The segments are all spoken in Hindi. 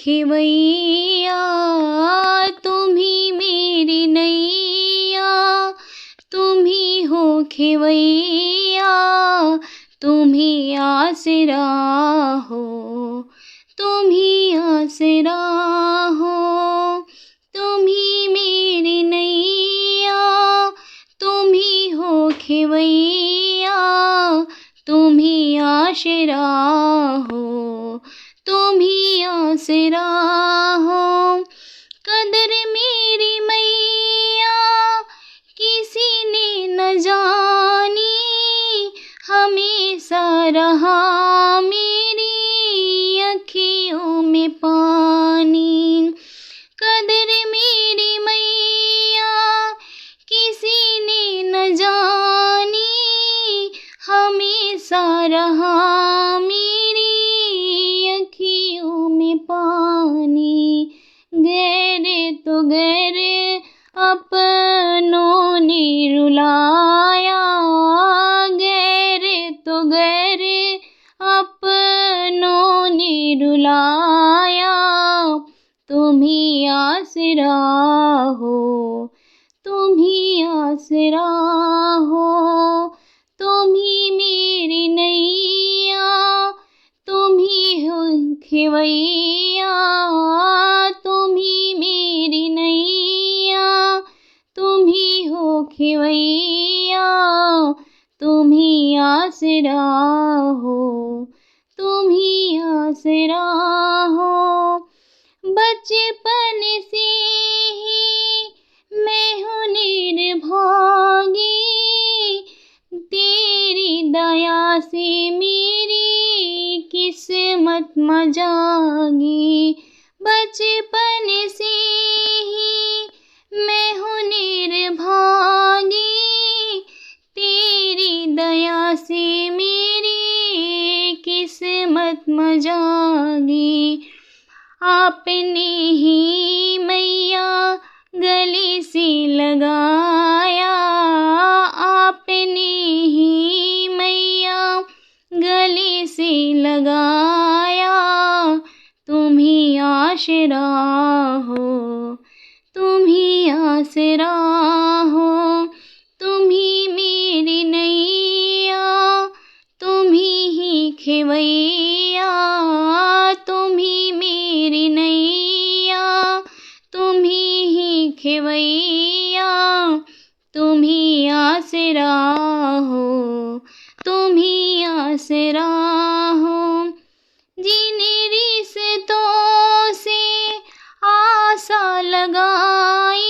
खेवैया, तुम ही मेरी नैया, तुम ही हो खेवैया, तुम ही आसरा हो, तुम ही आसरा हो। तुम ही मेरी नैया, तुम ही हो खेवैया, तुम ही आसरा हो, तुम ही आसरा हो। कदर मेरी मैया किसी ने न जानी, हमेशा रहा मेरी अखियों में पानी। कदर मेरी मैया किसी ने न जानी, हमेशा रहा मेरी अखियों में पानी। गहरे तो गहरे अपनों ने रुलाया, गहरे तो गहरे अपनों ने रुलाया, तुम ही आसरा हो, तुम ही आसरा हो। तुम ही मेरी नैया, तुम ही हो खेवैया, तुम ही मेरी नैया, तुम ही हो खेवैया, तुम ही आसरा हो, तुम ही आसरा हो। बचपन से ही मैं हूँ निर्भागी, तेरी दया से मेरी किस्मत मजागी। बचपन से ही मैं हूँ निर्भागी, तेरी दया से मेरी किस्मत मजागी। आपने ही मैया गले से लगाया, आपने ही मैया गले से लगाया, तुम ही आसरा हो, तुम ही आसरा हो। तुम ही मेरी नैया, तुम ही खेवैया, तुम ही मेरी नैया, तुम ही खेवैया, तुम ही आसरा हो, तुम ही आसरा हो। जिन रिश्तों से आशा लगाई,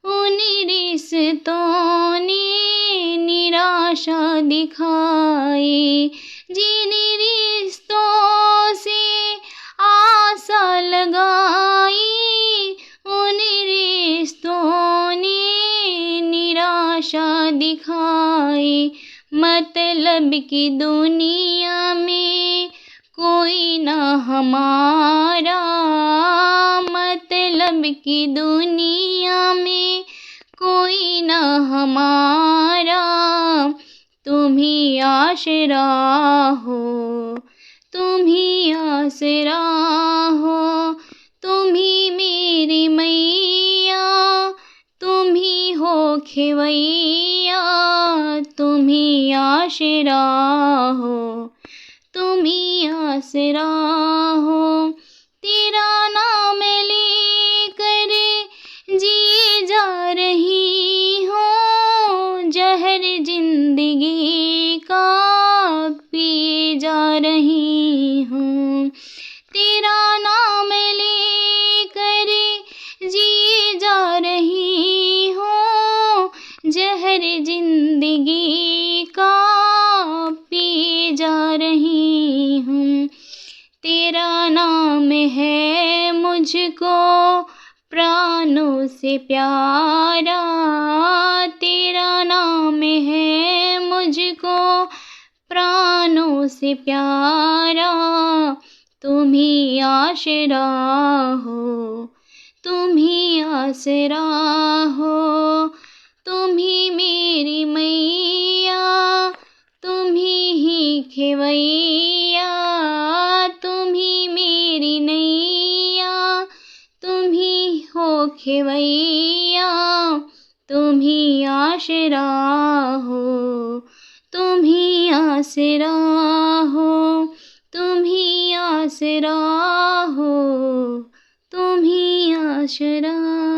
उन रिश्तों ने निराशा दिखाई। जिन रिश्तों से आशा लगाई, उन रिश्तों ने निराशा दिखाई। मतलब की दुनिया में कोई ना हमारा, मतलब की दुनिया में कोई ना हमारा, तुम ही आसरा हो, तुम ही आसरा हो। तुम ही मेरी मैया, तुम ही हो खेवैया, तुम ही आसरा हो, तुम ही आसरा हो। तेरा नाम लेकर जी जा रही हूँ, जहर जिंदगी का पी जा रही हूँ। तेरा नाम लेकर जी जा रही हूँ, जहर जिंदगी का पी जा रही हूँ। तेरा नाम है मुझको प्राणों से प्यारा, तेरा नाम है मुझको प्राणों से प्यारा, तुम ही आसरा हो, तुम ही आसरा हो। तुम ही मेरी मैया, तुम ही खेवैया, तुम ही मेरी नैया, खेवैया तुम ही आसरा हो, तुम ही आसरा हो, तुम ही आसरा हो, तुम ही आसरा